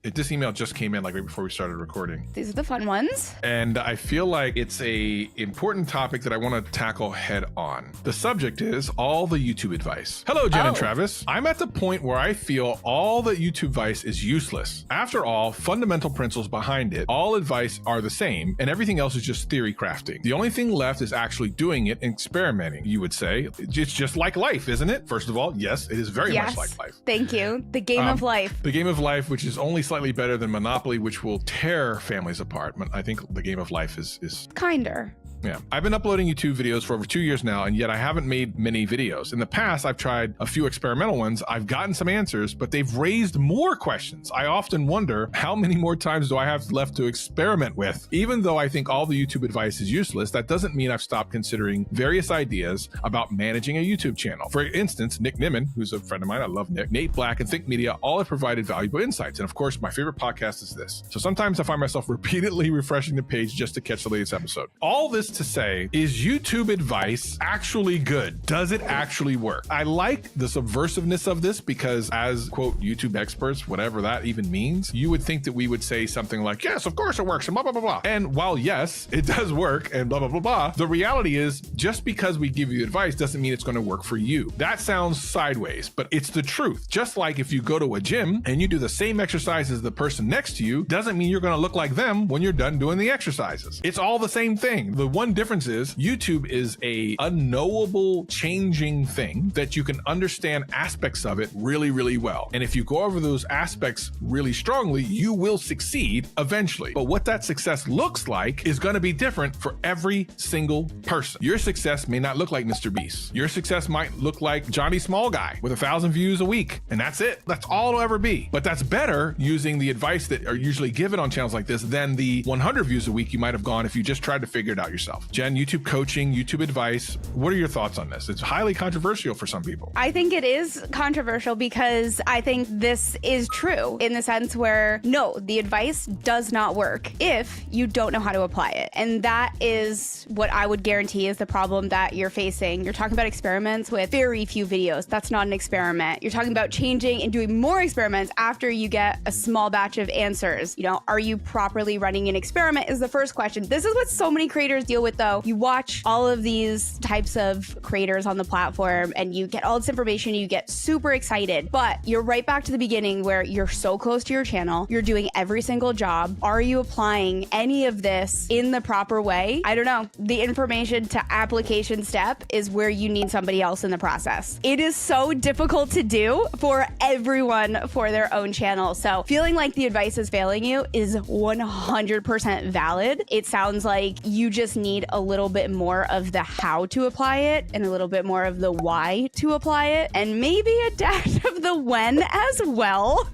This email just came in like right before we started recording. These are the fun ones. And I feel like it's a important topic that I want to tackle head on. The subject is all the YouTube advice. Hello, Jen and Travis. I'm at the point where I feel all the YouTube advice is useless. After all, fundamental principles behind it, all advice are the same, and everything else is just theory crafting. The only thing left is actually doing it and experimenting, you would say. It's just like life, isn't it? First of all, yes, it is very much like life. Thank you. The game of life. The game of life, which is only slightly better than Monopoly, which will tear families apart. I think the game of life is kinder. Yeah. I've been uploading YouTube videos for over 2 years now, and yet I haven't made many videos. In the past, I've tried a few experimental ones. I've gotten some answers, but they've raised more questions. I often wonder, how many more times do I have left to experiment with? Even though I think all the YouTube advice is useless, that doesn't mean I've stopped considering various ideas about managing a YouTube channel. For instance, Nick Nimmin, who's a friend of mine, I love Nick, Nate Black, and Think Media all have provided valuable insights. And of course, my favorite podcast is this. So sometimes I find myself repeatedly refreshing the page just to catch the latest episode. All this to say, is YouTube advice actually good? Does it actually work? I like the subversiveness of this because as, quote, YouTube experts, whatever that even means, you would think that we would say something like, yes, of course it works, and blah, blah, blah, blah. And while yes, it does work, and blah, blah, blah, blah, the reality is just because we give you advice doesn't mean it's going to work for you. That sounds sideways, but it's the truth. Just like if you go to a gym and you do the same exercise as the person next to you, doesn't mean you're going to look like them when you're done doing the exercises. It's all the same thing. The one difference is YouTube is a unknowable, changing thing that you can understand aspects of it really, really well. And if you go over those aspects really strongly, you will succeed eventually. But what that success looks like is going to be different for every single person. Your success may not look like Mr. Beast. Your success might look like Johnny Small Guy with 1,000 views a week. And that's it. That's all it'll ever be. But that's better using the advice that are usually given on channels like this than the 100 views a week you might have gone if you just tried to figure it out yourself. Jen, YouTube coaching, YouTube advice. What are your thoughts on this? It's highly controversial for some people. I think it is controversial because I think this is true in the sense where, no, the advice does not work if you don't know how to apply it. And that is what I would guarantee is the problem that you're facing. You're talking about experiments with very few videos. That's not an experiment. You're talking about changing and doing more experiments after you get a small batch of answers. You know, are you properly running an experiment is the first question. This is what so many creators deal with though. You watch all of these types of creators on the platform and you get all this information, you get super excited, but you're right back to the beginning where you're so close to your channel, you're doing every single job. Are you applying any of this in the proper way? I don't know. The information to application step is where you need somebody else in the process. It is so difficult to do for everyone for their own channel. So feeling like the advice is failing you is 100% valid. It sounds like you just need a little bit more of the how to apply it and a little bit more of the why to apply it and maybe a dash of the when as well.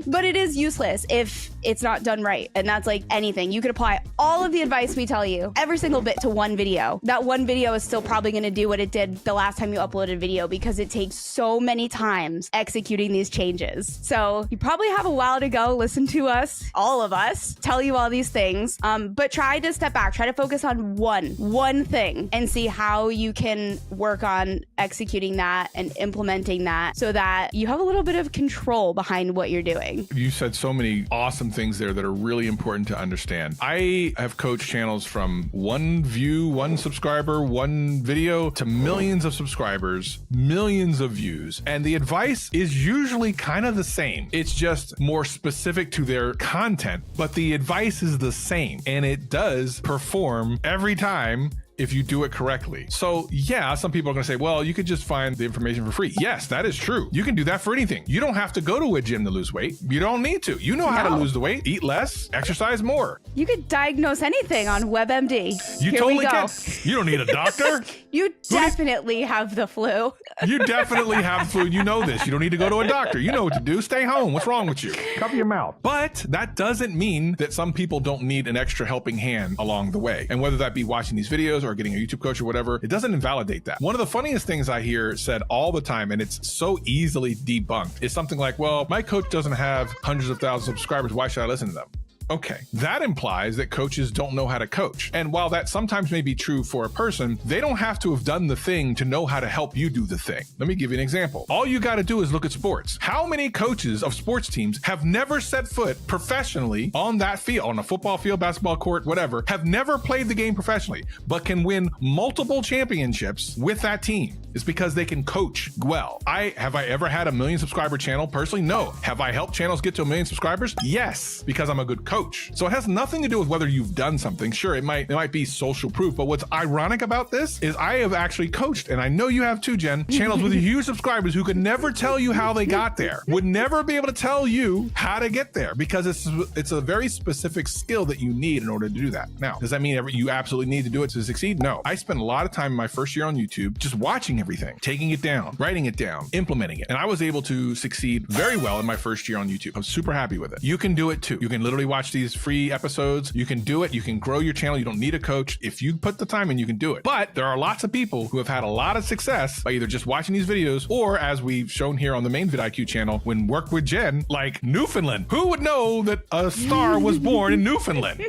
But it is useless if it's not done right. And that's like anything. You could apply all of the advice we tell you, every single bit to one video. That one video is still probably going to do what it did the last time you uploaded a video because it takes so many times executing these changes. So you probably have a while to go. Listen to us, all of us, tell you all these things. But try to step back, try to focus on one thing and see how you can work on executing that and implementing that so that you have a little bit of control behind what you're doing. You said so many awesome things there that are really important to understand. I have coached channels from 1 view, 1 subscriber, 1 video to millions of subscribers, millions of views. And the advice is usually kind of the same. It's just more specific to their content, but the advice is the same and it does perform every time if you do it correctly. So yeah, some people are gonna say, well, you could just find the information for free. Yes, that is true. You can do that for anything. You don't have to go to a gym to lose weight. You don't need to. You know how to lose the weight, eat less, exercise more. You could diagnose anything on WebMD. You totally can. You don't need a doctor. You definitely have the flu. You definitely have the flu. You know this. You don't need to go to a doctor. You know what to do. Stay home. What's wrong with you? Cover your mouth. But that doesn't mean that some people don't need an extra helping hand along the way. And whether that be watching these videos or getting a YouTube coach or whatever, it doesn't invalidate that. One of the funniest things I hear said all the time, and it's so easily debunked, is something like, well, my coach doesn't have hundreds of thousands of subscribers. Why should I listen to them? Okay, that implies that coaches don't know how to coach. And while that sometimes may be true for a person, they don't have to have done the thing to know how to help you do the thing. Let me give you an example. All you got to do is look at sports. How many coaches of sports teams have never set foot professionally on that field, on a football field, basketball court, whatever, have never played the game professionally, but can win multiple championships with that team? It's because they can coach well. Have I ever had a 1 million subscriber channel personally? No. Have I helped channels get to 1 million subscribers? Yes, because I'm a good coach. So it has nothing to do with whether you've done something. Sure, it might be social proof, but what's ironic about this is I have actually coached, and I know you have too, Jen, channels with huge subscribers who could never tell you how they got there, would never be able to tell you how to get there, because it's a very specific skill that you need in order to do that. Now, does that mean you absolutely need to do it to succeed? No. I spent a lot of time in my first year on YouTube just watching everything, taking it down, writing it down, implementing it. And I was able to succeed very well in my first year on YouTube. I'm super happy with it. You can do it too. You can literally watch these free episodes. You can do it. You can grow your channel. You don't need a coach. If you put the time in, you can do it. But there are lots of people who have had a lot of success by either just watching these videos or, as we've shown here on the main vidIQ channel, when work with Jen, like Newfoundland. Who would know that a star was born in Newfoundland?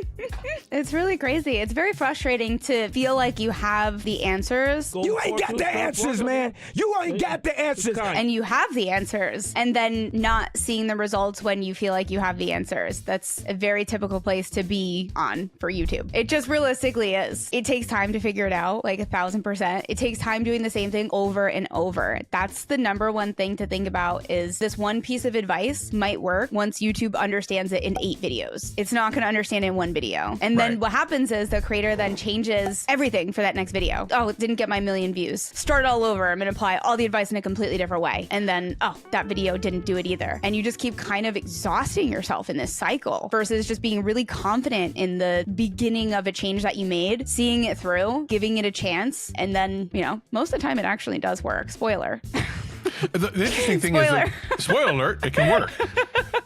It's really crazy. It's very frustrating to feel like you have the answers. You ain't got the answers, man. You ain't got the answers. And you have the answers, and then not seeing the results when you feel like you have the answers. That's a very typical place to be on for YouTube. It just realistically is. It takes time to figure it out, like 1,000%. It takes time doing the same thing over and over. That's the number one thing to think about, is this one piece of advice might work once YouTube understands it in 8 videos. It's not going to understand it in 1 video. And then what happens is the creator then changes everything for that next video. Oh, it didn't get my 1 million views. Start all over. I'm going to apply all the advice in a completely different way. And then, oh, that video didn't do it either. And you just keep kind of exhausting yourself in this cycle versus just being really confident in the beginning of a change that you made, seeing it through, giving it a chance. And then, most of the time it actually does work. Spoiler. The interesting thing is that, spoiler alert, it can work.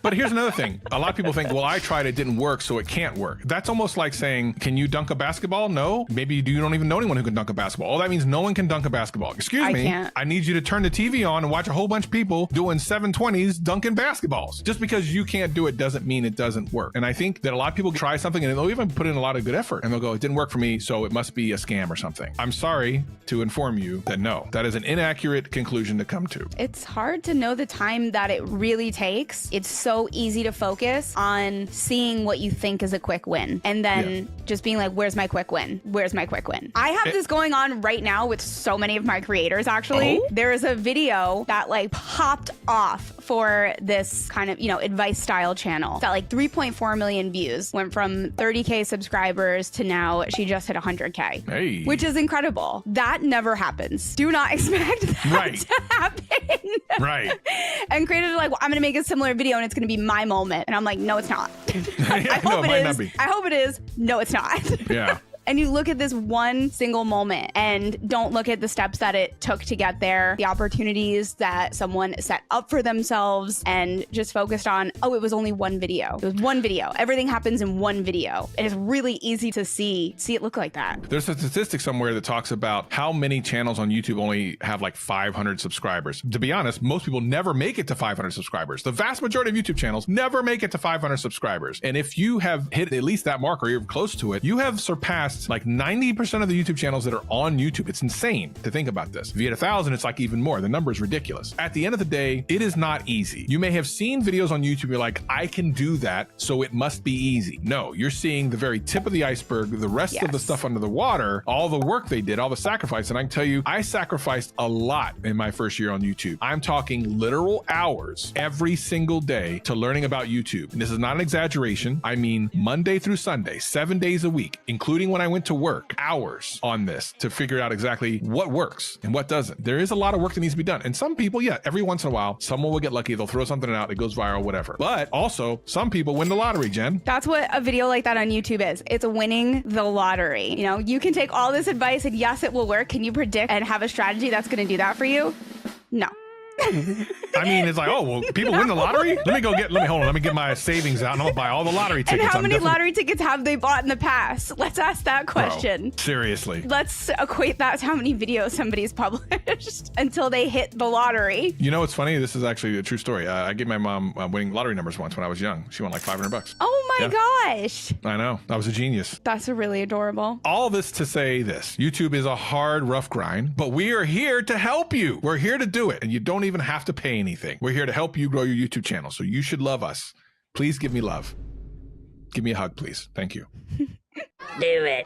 But here's another thing. A lot of people think, well, I tried, it didn't work, so it can't work. That's almost like saying, can you dunk a basketball? No. Maybe you don't even know anyone who can dunk a basketball. Oh, that means no one can dunk a basketball. Excuse me. Can't. I need you to turn the TV on and watch a whole bunch of people doing 720s dunking basketballs. Just because you can't do it doesn't mean it doesn't work. And I think that a lot of people try something and they'll even put in a lot of good effort and they'll go, it didn't work for me, so it must be a scam or something. I'm sorry to inform you that no, that is an inaccurate conclusion to come to. It's hard to know the time that it really takes. It's so easy to focus on seeing what you think is a quick win and then just being like, where's my quick win? Where's my quick win? I have this going on right now with so many of my creators, actually. Oh? There is a video that popped off for this kind of, advice style channel that 3.4 million views, went from 30K subscribers to now she just hit 100K, which is incredible. That never happens. Do not expect that to happen. Right. And creators are like, well, I'm going to make a similar video and it's going to be my moment. And I'm like, no, it's not. I hope it is. I hope it is. No, it's not. Yeah. And you look at this one single moment and don't look at the steps that it took to get there, the opportunities that someone set up for themselves, and just focused on, oh, it was only one video. It was one video. Everything happens in one video. And it's really easy to see it look like that. There's a statistic somewhere that talks about how many channels on YouTube only have 500 subscribers. To be honest, most people never make it to 500 subscribers. The vast majority of YouTube channels never make it to 500 subscribers. And if you have hit at least that mark or you're close to it, you have surpassed 90% of the YouTube channels that are on YouTube. It's insane to think about this. If you hit 1,000, it's even more. The number is ridiculous. At the end of the day, it is not easy. You may have seen videos on YouTube, you're like, I can do that, so it must be easy. No, you're seeing the very tip of the iceberg, the rest of the stuff under the water, all the work they did, all the sacrifice. And I can tell you, I sacrificed a lot in my first year on YouTube. I'm talking literal hours every single day to learning about YouTube. And this is not an exaggeration. I mean, Monday through Sunday, 7 days a week, including when I went to work, hours on this to figure out exactly what works and what doesn't. There is a lot of work that needs to be done. And some people, every once in a while, someone will get lucky. They'll throw something out, it goes viral, whatever. But also, some people win the lottery, Jen. That's what a video like that on YouTube is. It's winning the lottery. You can take all this advice and yes, it will work. Can you predict and have a strategy that's going to do that for you? No. I mean, it's like, oh, well, people win the lottery? Let me get my savings out and I'm gonna buy all the lottery tickets. And how many lottery tickets have they bought in the past? Let's ask that question. Bro, seriously. Let's equate that to how many videos somebody's published until they hit the lottery. You know what's funny? This is actually a true story. I gave my mom winning lottery numbers once when I was young. She won like $500. Oh my gosh. I know. I was a genius. That's really adorable. All this to say this. YouTube is a hard, rough grind, but we are here to help you. We're here to do it, and you don't even have to pay anything. We're here to help you grow your YouTube channel, so you should love us. Please give me love. Give me a hug, please. Thank you. Do it.